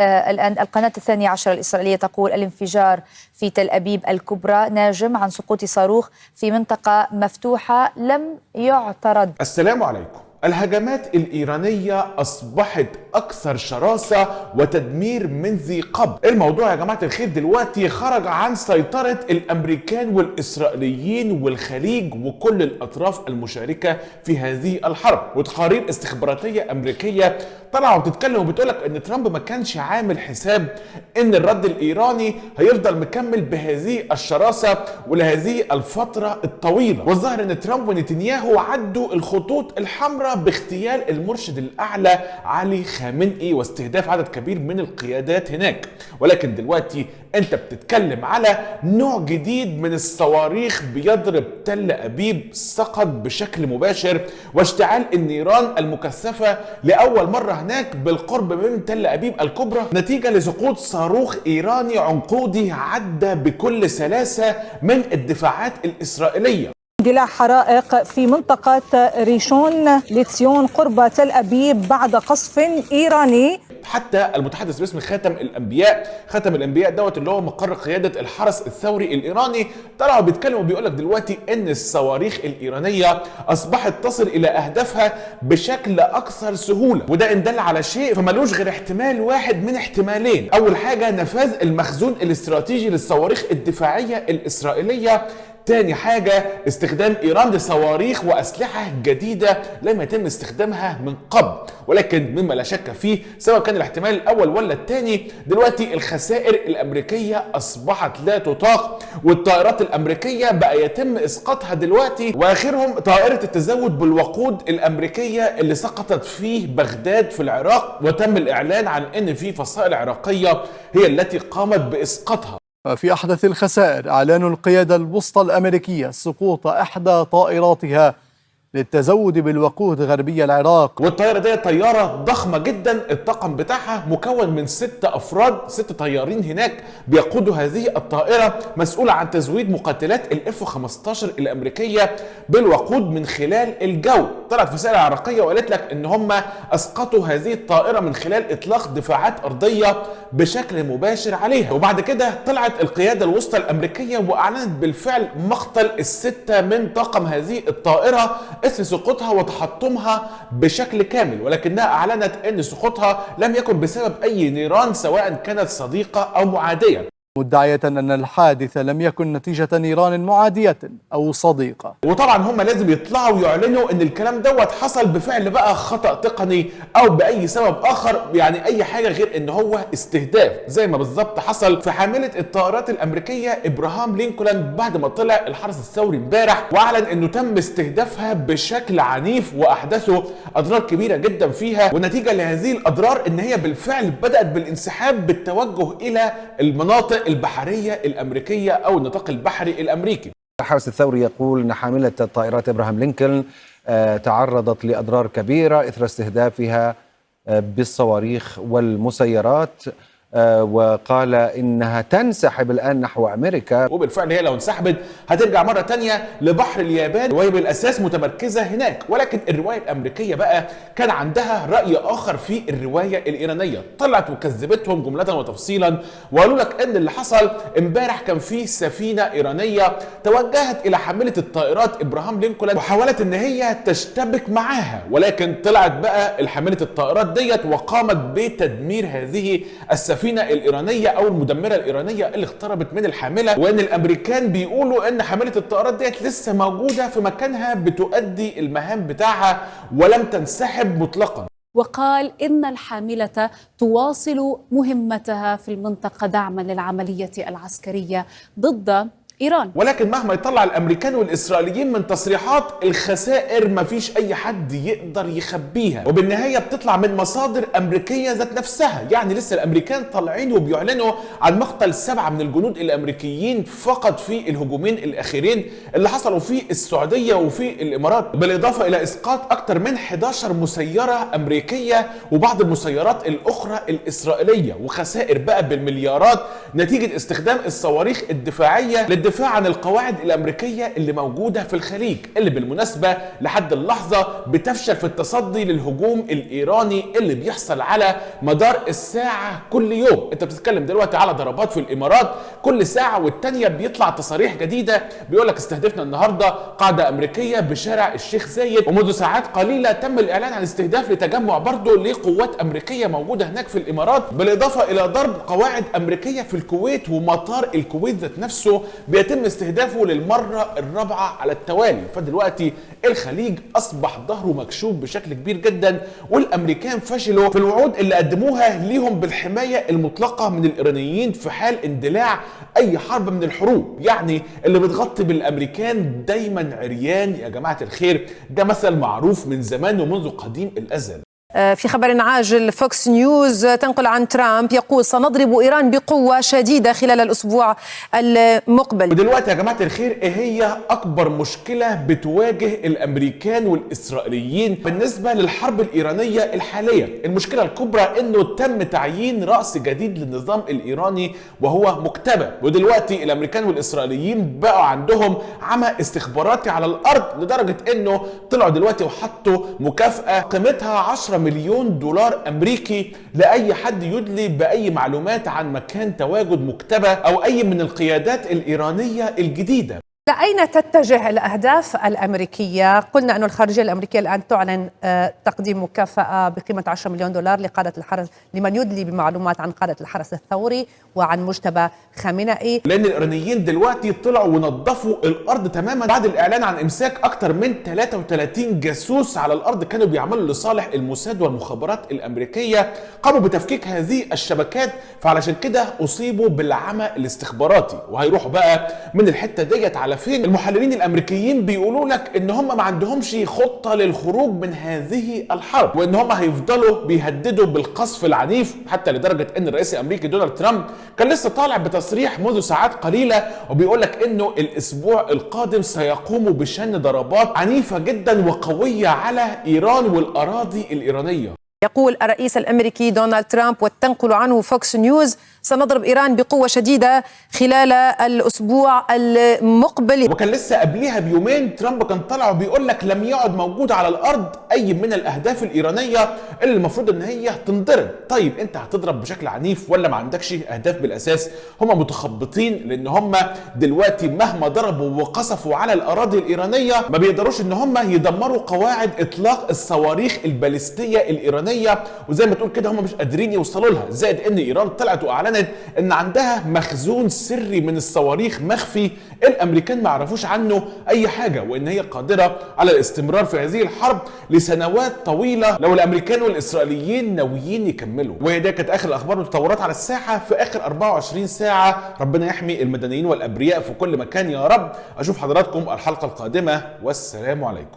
الآن القناة الثانية عشر الإسرائيلية تقول الانفجار في تل أبيب الكبرى ناجم عن سقوط صاروخ في منطقة مفتوحة لم يعترض. السلام عليكم. الهجمات الإيرانية أصبحت أكثر شراسة وتدمير من ذي قبل. الموضوع يا جماعة الخير دلوقتي خرج عن سيطرة الأمريكان والإسرائيليين والخليج وكل الأطراف المشاركة في هذه الحرب. وتقارير استخباراتية أمريكية طلعوا بتتكلم وبتقولك إن ترامب ما كانش عامل حساب إن الرد الإيراني هيفضل مكمل بهذه الشراسة ولهذه الفترة الطويلة. والظاهر إن ترامب ونتنياهو عدوا الخطوط الحمراء باغتيال المرشد الأعلى علي خامنئي واستهداف عدد كبير من القيادات هناك. ولكن دلوقتي انت بتتكلم على نوع جديد من الصواريخ بيضرب تل أبيب سقط بشكل مباشر، واشتعال النيران المكثفة لأول مرة هناك بالقرب من تل أبيب الكبرى نتيجة لسقوط صاروخ إيراني عنقودي عدى بكل سلاسة من الدفاعات الإسرائيلية. اندلاع حرائق في منطقة ريشون لتسيون قرب تل أبيب بعد قصف إيراني. حتى المتحدث باسم خاتم الانبياء دوت اللي هو مقر قياده الحرس الثوري الايراني طلعوا بيتكلموا وبيقول لك دلوقتي ان الصواريخ الايرانيه اصبحت تصل الى اهدافها بشكل اكثر سهوله، وده ان دل على شيء فمالوش غير احتمال واحد من احتمالين. اول حاجه نفاذ المخزون الاستراتيجي للصواريخ الدفاعيه الاسرائيليه، تاني حاجة استخدام إيران لصواريخ وأسلحة جديدة لم يتم استخدامها من قبل. ولكن مما لا شك فيه سواء كان الاحتمال الأول ولا الثاني، دلوقتي الخسائر الأمريكية أصبحت لا تطاق، والطائرات الأمريكية بقى يتم إسقاطها دلوقتي. وآخرهم طائرة التزود بالوقود الأمريكية اللي سقطت في بغداد في العراق، وتم الإعلان عن أن في فصائل عراقية هي التي قامت بإسقاطها. في أحدث الخسائر أعلان القيادة الوسطى الأمريكية سقوط إحدى طائراتها للتزود بالوقود غربي العراق. والطائرة دي طيارة ضخمة جدا، الطاقم بتاعها مكون من 6 أفراد، 6 طيارين هناك بيقودوا هذه الطائرة، مسؤولة عن تزويد مقاتلات الF-15 الأمريكية بالوقود من خلال الجو. طلعت فصائل عراقية وقالت لك إن هم أسقطوا هذه الطائرة من خلال إطلاق دفاعات أرضية بشكل مباشر عليها. وبعد كده طلعت القيادة الوسطى الأمريكية وأعلنت بالفعل مقتل ال6 من طاقم هذه الطائرة اثر سقوطها وتحطمها بشكل كامل، ولكنها اعلنت ان سقوطها لم يكن بسبب اي نيران سواء كانت صديقه او معاديه، مدعية أن الحادث لم يكن نتيجة نيران معادية أو صديقة. وطبعا هم لازم يطلعوا ويعلنوا ان الكلام دوت حصل بفعل بقى خطأ تقني او بأي سبب آخر، يعني أي حاجة غير ان هو استهداف، زي ما بالظبط حصل في حاملة الطائرات الأمريكية إبراهام لينكولن بعد ما طلع الحرس الثوري امبارح وأعلن انه تم استهدافها بشكل عنيف وأحدثوا أضرار كبيرة جدا فيها. ونتيجة لهذه الأضرار ان هي بالفعل بدأت بالانسحاب بالتوجه إلى المناطق البحرية الأمريكية أو النطاق البحري الأمريكي. الحرس الثوري يقول أن حاملة الطائرات إبراهام لينكولن تعرضت لأضرار كبيرة إثر استهدافها بالصواريخ والمسيرات، وقال إنها تنسحب الآن نحو أمريكا. وبالفعل هي لو انسحبت هترجع مرة تانية لبحر اليابان وهي بالأساس متمركزة هناك. ولكن الرواية الأمريكية بقى كان عندها رأي آخر في الرواية الإيرانية، طلعت وكذبتهم جملة وتفصيلا وقالوا لك إن اللي حصل امبارح كان في سفينة إيرانية توجهت إلى حاملة الطائرات إبراهام لينكولن وحاولت إن هي تشتبك معاها، ولكن طلعت بقى الحاملة الطائرات ديت وقامت بتدمير هذه السفينة الإيرانية أو المدمرة الإيرانية اللي اقتربت من الحاملة. وإن الأمريكان بيقولوا إن حاملة الطائرات ديت لسه موجودة في مكانها بتؤدي المهام بتاعها ولم تنسحب مطلقا. وقال إن الحاملة تواصل مهمتها في المنطقة دعما للعملية العسكرية ضد إيران. ولكن مهما يطلع الأمريكان والإسرائيليين من تصريحات، الخسائر مفيش أي حد يقدر يخبيها، وبالنهاية بتطلع من مصادر أمريكية ذات نفسها. يعني لسه الأمريكان طالعين وبيعلنوا عن مقتل 7 من الجنود الأمريكيين فقط في الهجومين الأخيرين اللي حصلوا في السعودية وفي الإمارات، بالإضافة إلى إسقاط أكثر من 11 مسيرة أمريكية وبعض المسيرات الأخرى الإسرائيلية، وخسائر بقى بالمليارات نتيجة استخدام الصواريخ الدفاعية للدفاع عن القواعد الامريكيه اللي موجوده في الخليج، اللي بالمناسبه لحد اللحظه بتفشل في التصدي للهجوم الايراني اللي بيحصل على مدار الساعه كل يوم. انت بتتكلم دلوقتي على ضربات في الامارات كل ساعه والتانيه بيطلع تصاريح جديده بيقول لك استهدفنا النهارده قاعده امريكيه بشارع الشيخ زايد، ومنذ ساعات قليله تم الاعلان عن استهداف لتجمع برضه لقوات امريكيه موجوده هناك في الامارات، بالاضافه الى ضرب قواعد امريكيه في الكويت، ومطار الكويت ذات نفسه بيتم استهدافه للمره الرابعه على التوالي. فدلوقتي الخليج اصبح ظهره مكشوف بشكل كبير جدا، والامريكان فشلوا في الوعود اللي قدموها ليهم بالحمايه المطلقه من الايرانيين في حال اندلاع اي حرب من الحروب. يعني اللي بتغطي بالامريكان دايما عريان يا جماعه الخير، ده مثل معروف من زمان ومنذ قديم الازل. في خبر عاجل، فوكس نيوز تنقل عن ترامب يقول سنضرب إيران بقوة شديدة خلال الأسبوع المقبل. ودلوقتي يا جماعة الخير ايه هي أكبر مشكلة بتواجه الأمريكان والإسرائيليين بالنسبة للحرب الإيرانية الحالية؟ المشكلة الكبرى إنه تم تعيين رأس جديد للنظام الإيراني وهو مكتبة، ودلوقتي الأمريكان والإسرائيليين بقوا عندهم عمى استخباراتي على الأرض، لدرجة إنه طلعوا دلوقتي وحطوا مكافأة قيمتها 10 مليون دولار أمريكي لأي حد يدلي بأي معلومات عن مكان تواجد مكتبة أو أي من القيادات الإيرانية الجديدة. لأين تتجه الأهداف الأمريكية؟ قلنا أن الخارجية الأمريكية الآن تعلن تقديم مكافأة بقيمة 10 مليون دولار لقادة الحرس لمن يدلي بمعلومات عن قادة الحرس الثوري وعن مجتبى خامنئي، لأن الإيرانيين دلوقتي طلعوا ونظفوا الأرض تماما بعد الإعلان عن إمساك أكثر من 33 جاسوس على الأرض كانوا بيعملوا لصالح الموساد والمخابرات الأمريكية، قاموا بتفكيك هذه الشبكات، فعلشان كده أصيبوا بالعمى الاستخباراتي. وهيروحوا بقى من الحتة ديت على فين؟ المحللين الامريكيين بيقولوا لك ان هم ما عندهمش خطه للخروج من هذه الحرب، وان هم هيفضلوا بيهددوا بالقصف العنيف، حتى لدرجه ان الرئيس الامريكي دونالد ترامب كان لسه طالع بتصريح منذ ساعات قليله وبيقول لك انه الاسبوع القادم سيقوموا بشن ضربات عنيفه جدا وقويه على ايران والاراضي الايرانيه. يقول الرئيس الأمريكي دونالد ترامب وتنقل عنه فوكس نيوز سنضرب إيران بقوة شديدة خلال الأسبوع المقبل. وكان لسه قبليها بيومين ترامب كان طلع وبيقول لك لم يعد موجود على الأرض أي من الأهداف الإيرانية اللي المفروض إن هي تنضرب. طيب أنت هتضرب بشكل عنيف ولا ما عندكش أهداف بالأساس؟ هم متخبطين لأن هم دلوقتي مهما ضربوا وقصفوا على الأراضي الإيرانية ما بيقدروش إن هم يدمروا قواعد إطلاق الصواريخ الباليستية الإيرانية، وزي ما تقول كده هم مش قادرين يوصلوا لها. زائد إن إيران طلعت وأعلنت ان عندها مخزون سري من الصواريخ مخفي الامريكان ما يعرفوش عنه اي حاجه، وان هي قادره على الاستمرار في هذه الحرب لسنوات طويله لو الامريكان والاسرائيليين ناويين يكملوا. وهي دي كانت اخر الاخبار والتطورات على الساحه في اخر 24 ساعه. ربنا يحمي المدنيين والابرياء في كل مكان يا رب. اشوف حضراتكم الحلقه القادمه والسلام عليكم.